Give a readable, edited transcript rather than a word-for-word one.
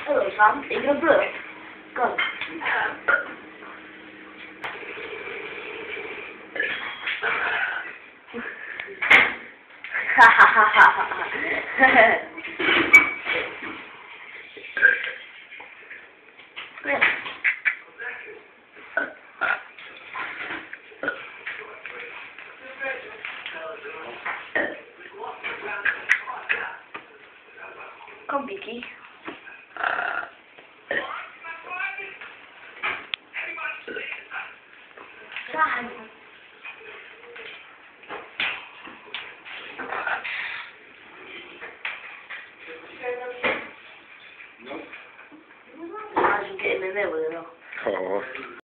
Hello, Sam. Are you gonna burp? Go. Ha ha ha ha ha. Come, Vicky. Dai.